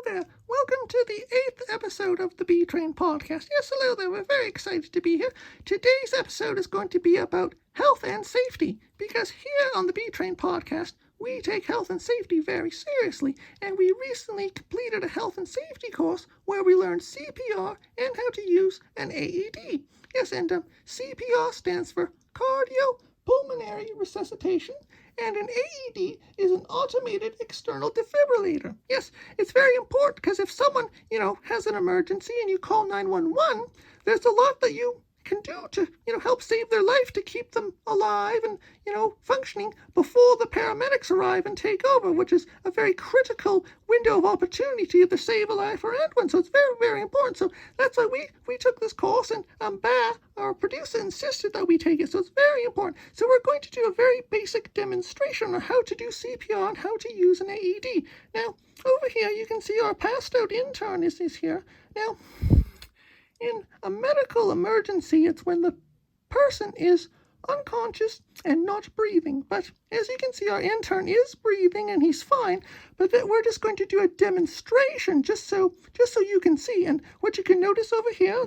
there. Welcome to the 8th episode of the btrain podcast. Yes, hello there. We're very excited to be here. Today's episode is going to be about health and safety, because here on the btrain podcast, we take health and safety very seriously, and we recently completed a health and safety course where we learned CPR and how to use an AED. Yes, and CPR stands for cardiopulmonary resuscitation, and an AED is an automated external defibrillator. Yes, it's very important because if someone, has an emergency and you call 911, there's a lot that you can do to, help save their life, to keep them alive and, functioning before the paramedics arrive and take over, which is a very critical window of opportunity to either save a life or end one. So it's very, very important. So that's why we took this course, and Ba, our producer, insisted that we take it. So it's very important. So we're going to do a very basic demonstration on how to do CPR and how to use an AED. Now, over here, you can see our passed out intern is here. Now, in a medical emergency, it's when the person is unconscious and not breathing. But as you can see, our intern is breathing and he's fine. But we're just going to do a demonstration just so you can see. And what you can notice over here,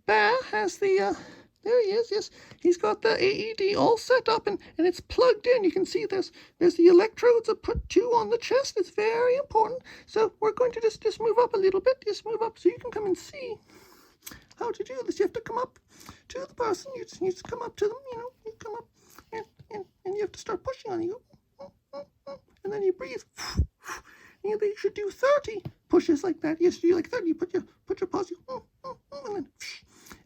Ba has the there he is. Yes, he's got the AED all set up and it's plugged in. You can see there's the electrodes. I put 2 on the chest. It's very important. So we're going to just move up a little bit. Just move up so you can come and see how to do this. You have to come up to the person. You just come up to them, you come up and you have to start pushing on you. And then you breathe. And you should do 30 pushes like that. Yes, you do like 30. You put your pulse,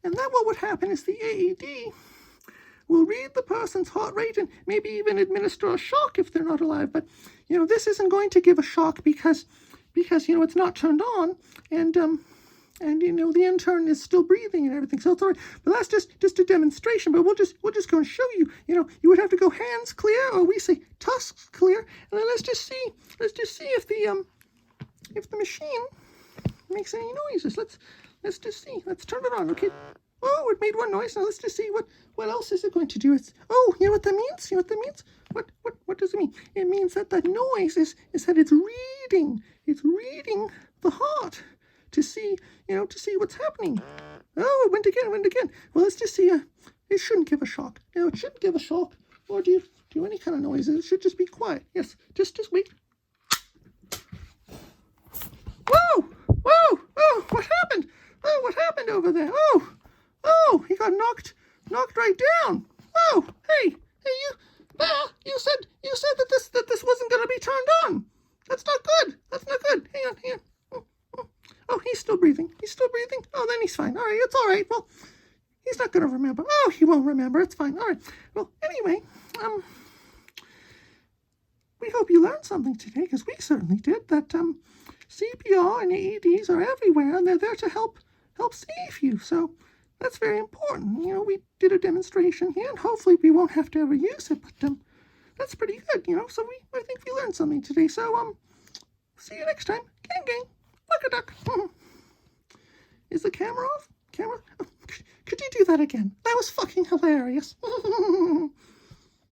and then what would happen is the AED will read the person's heart rate and maybe even administer a shock if they're not alive. But, this isn't going to give a shock because it's not turned on, and the intern is still breathing and everything, so it's all right. But that's just a demonstration. But we'll just go and show you. You would have to go hands clear, or we say tusks clear, and then let's just see if the machine makes any noises. Let's just see. Let's turn it on. Okay. Oh, it made one noise. Now let's just see what else is it going to do. You know what that means? You know what that means? What does it mean? It means that noise is that it's reading. It's reading the heart to see what's happening. Oh, it went again. Well, let's just see. It shouldn't give a shock. No, it shouldn't give a shock or do any kind of noises. It should just be quiet. Yes, just wait. Whoa! Oh, what happened? Oh, what happened over there? Oh, he got knocked right down. Oh, hey, you said that this wasn't going to be turned on. That's not good. Hang on. Oh, he's still breathing. Oh, then he's fine. All right, it's all right. Well, he's not going to remember. Oh, he won't remember. It's fine. All right. Well, anyway, we hope you learned something today, because we certainly did. That CPR and AEDs are everywhere, and they're there to help save you. So that's very important. We did a demonstration here, and hopefully we won't have to ever use it. But that's pretty good. So I think we learned something today. So see you next time. Gang. Duck. Is the camera off? Oh, could you do that again? That was fucking hilarious.